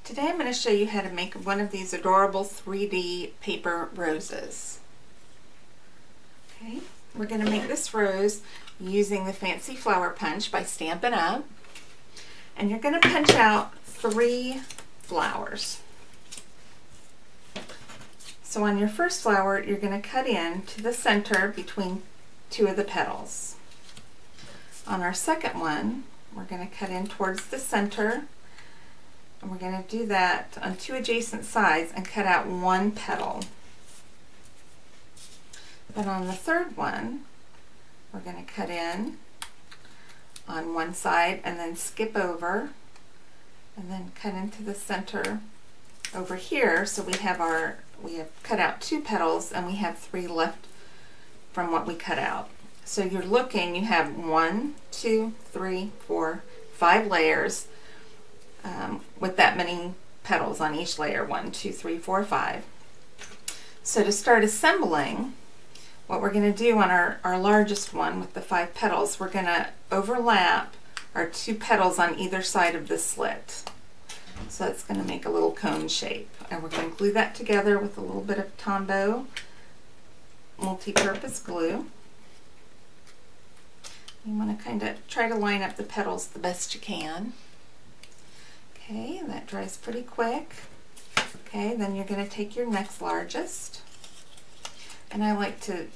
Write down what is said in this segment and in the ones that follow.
Today I'm going to show you how to make one of these adorable 3D paper roses. Okay, we're going to make this rose using the Fancy Flower Punch by Stampin' Up. And you're going to punch out 3 flowers. So on your first flower, you're going to cut in to the center between 2 of the petals. On our second one, we're going to cut in towards the center, and we're going to do that on 2 adjacent sides and cut out 1 petal. Then on the third one, we're going to cut in on 1 side and then skip over and then cut into the center over here. So we have cut out 2 petals and we have 3 left from what we cut out. So you're looking, you have 1, 2, 3, 4, 5 layers with that many petals on each layer. 1, 2, 3, 4, 5. So to start assembling, what we're going to do on our largest one with the 5 petals, we're going to overlap our 2 petals on either side of the slit. So it's going to make a little cone shape. And we're going to glue that together with a little bit of Tombow multi-purpose glue. You want to kind of try to line up the petals the best you can. Okay, that dries pretty quick. Okay, then you're going to take your next largest, and I like to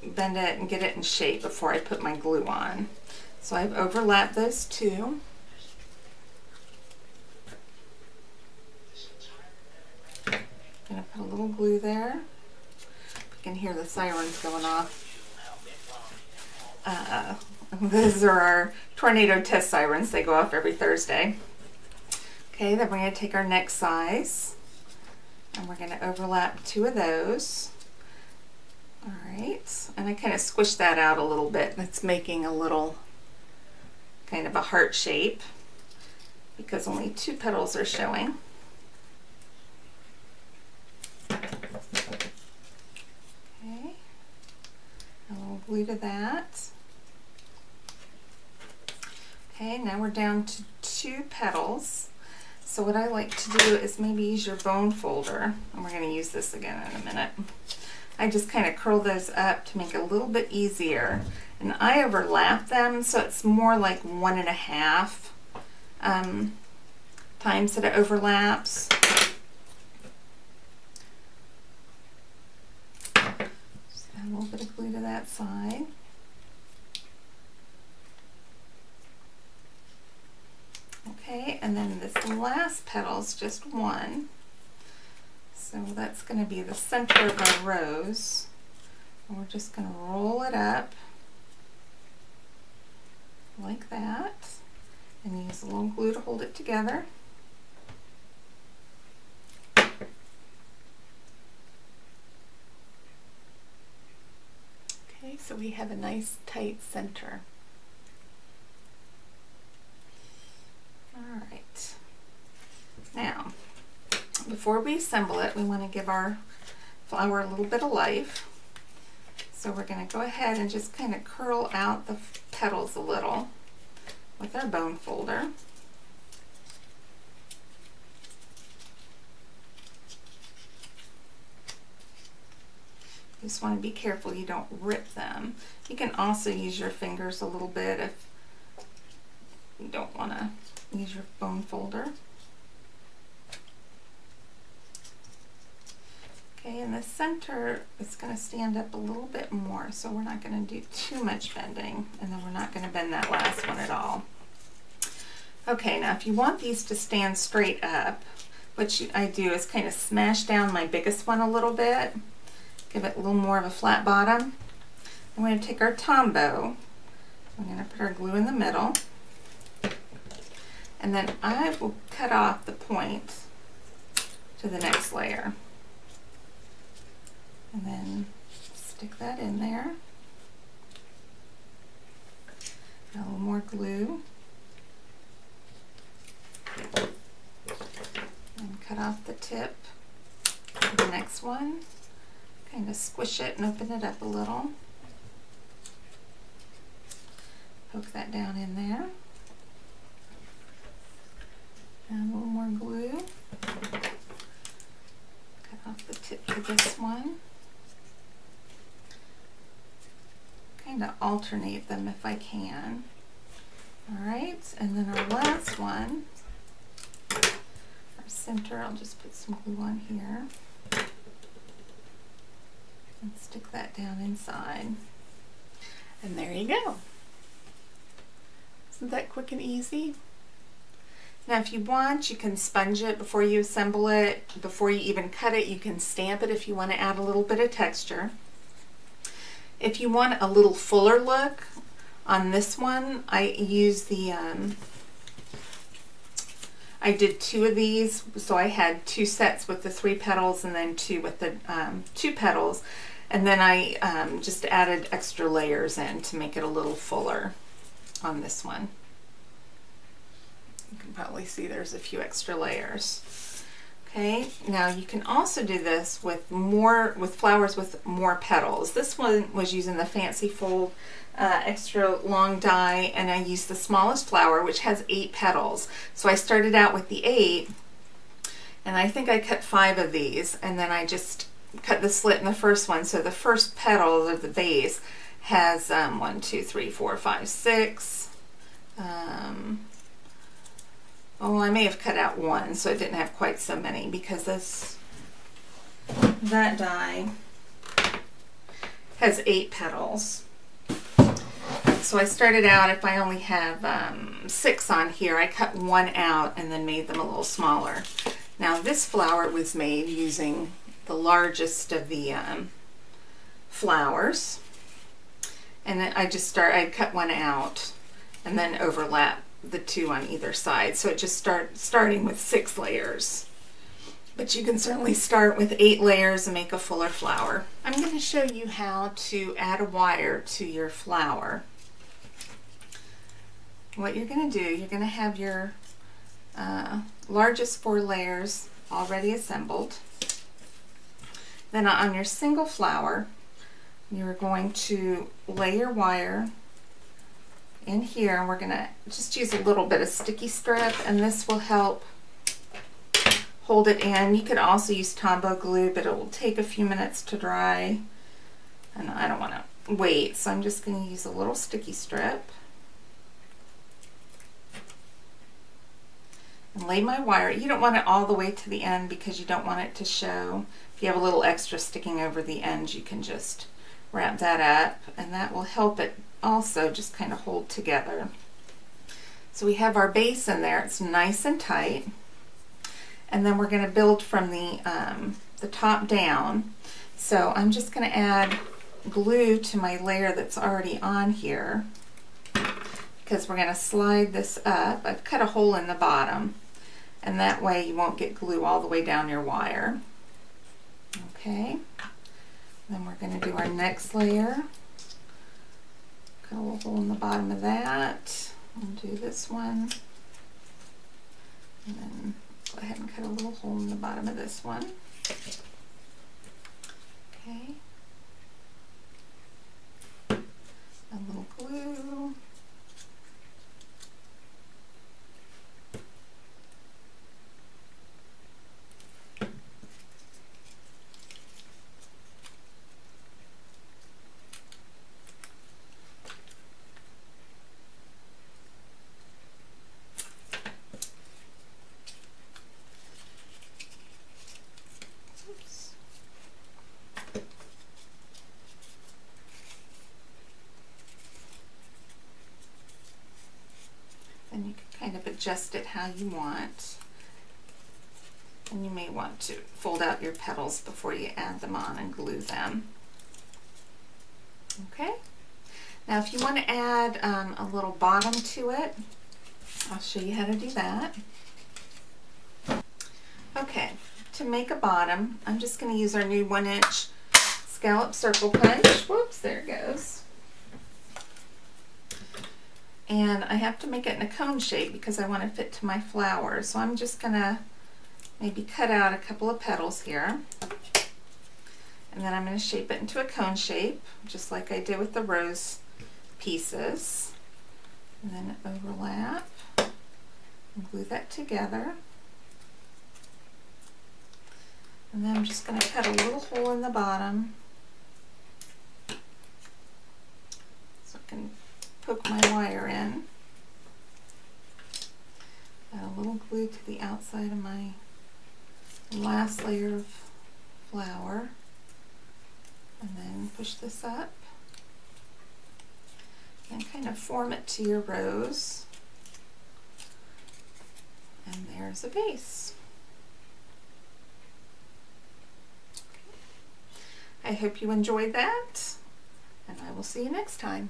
bend it and get it in shape before I put my glue on. So I've overlapped those 2. I'm going to put a little glue there. You can hear the sirens going off. Those are our tornado test sirens. They go off every Thursday. Okay, then we're going to take our next size and we're going to overlap 2 of those. Alright, and I kind of squish that out a little bit. It's making a little kind of a heart shape because only 2 petals are showing. Okay, a little glue to that. Okay, now we're down to 2 petals. So what I like to do is maybe use your bone folder, and we're going to use this again in a minute. I just kind of curl those up to make it a little bit easier. And I overlap them so it's more like 1.5 times that it overlaps. Just add a little bit of glue to that side. Okay, and then this last petal is just 1. So that's going to be the center of our rose. And we're just going to roll it up like that and use a little glue to hold it together. Okay, so we have a nice tight center. Alright, now before we assemble it, we want to give our flower a little bit of life. So we're going to go ahead and just kind of curl out the petals a little with our bone folder. You just want to be careful you don't rip them. You can also use your fingers a little bit if you don't want to use your bone folder. Okay, in the center, it's going to stand up a little bit more, so we're not going to do too much bending, and then we're not going to bend that last one at all. Okay, now if you want these to stand straight up, what I do is kind of smash down my biggest one a little bit, give it a little more of a flat bottom. I'm going to take our Tombow, I'm going to put our glue in the middle, and then I will cut off the point to the next layer. And then stick that in there. A little more glue. And cut off the tip to the next one. Kind of squish it and open it up a little. Poke that down in there. Add a little more glue. Cut off the tip for this one. Kind of alternate them if I can. Alright, and then our last one, our center, I'll just put some glue on here and stick that down inside. And there you go. Isn't that quick and easy? Now if you want, you can sponge it before you assemble it. Before you even cut it, you can stamp it if you want to add a little bit of texture. If you want a little fuller look on this one, I use the, I did 2 of these, so I had 2 sets with the 3 petals and then 2 with the 2 petals. And then I just added extra layers in to make it a little fuller on this one. You can probably see there's a few extra layers. Okay, now you can also do this with flowers with more petals. This one was using the Fancy Fold extra long die, and I used the smallest flower, which has 8 petals. So I started out with the 8, and I think I cut 5 of these, and then I just cut the slit in the first one. So the first petal of the vase has 1, 2, 3, 4, 5, 6. Oh, I may have cut out 1, so it didn't have quite so many, because that die has 8 petals. So I started out, if I only have 6 on here, I cut 1 out and then made them a little smaller. Now this flower was made using the largest of the flowers, and then I cut 1 out and then overlap the 2 on either side. So it just starting with 6 layers. But you can certainly start with 8 layers and make a fuller flower. I'm going to show you how to add a wire to your flower. What you're going to do, you're going to have your largest 4 layers already assembled. Then on your single flower, you're going to lay your wire in here, and we're going to just use a little bit of sticky strip, and this will help hold it in. You could also use Tombow glue, but it will take a few minutes to dry, and I don't want to wait, so I'm just going to use a little sticky strip and lay my wire. You don't want it all the way to the end because you don't want it to show. If you have a little extra sticking over the end, you can just wrap that up, and that will help it also just kind of hold together. So we have our base in there. It's nice and tight, and then we're going to build from the top down. So I'm just going to add glue to my layer that's already on here, because we're going to slide this up. I've cut a hole in the bottom, and that way you won't get glue all the way down your wire. Okay, then we're going to do our next layer. Cut a little hole in the bottom of that. We'll do this one, and then go ahead and cut a little hole in the bottom of this one. Okay, a little glue. And you can kind of adjust it how you want. And you may want to fold out your petals before you add them on and glue them. Okay, now if you want to add a little bottom to it, I'll show you how to do that. Okay, to make a bottom, I'm just going to use our new 1-inch scallop circle punch. Whoops, there it goes. And I have to make it in a cone shape because I want to fit to my flower. So I'm just going to maybe cut out a couple of petals here. And then I'm going to shape it into a cone shape, just like I did with the rose pieces. And then overlap. and glue that together. And then I'm just going to cut a little hole in the bottom so I can poke my wire in. Add a little glue to the outside of my last layer of flour, and then push this up and kind of form it to your rose. And there's a base. I hope you enjoyed that, and I will see you next time.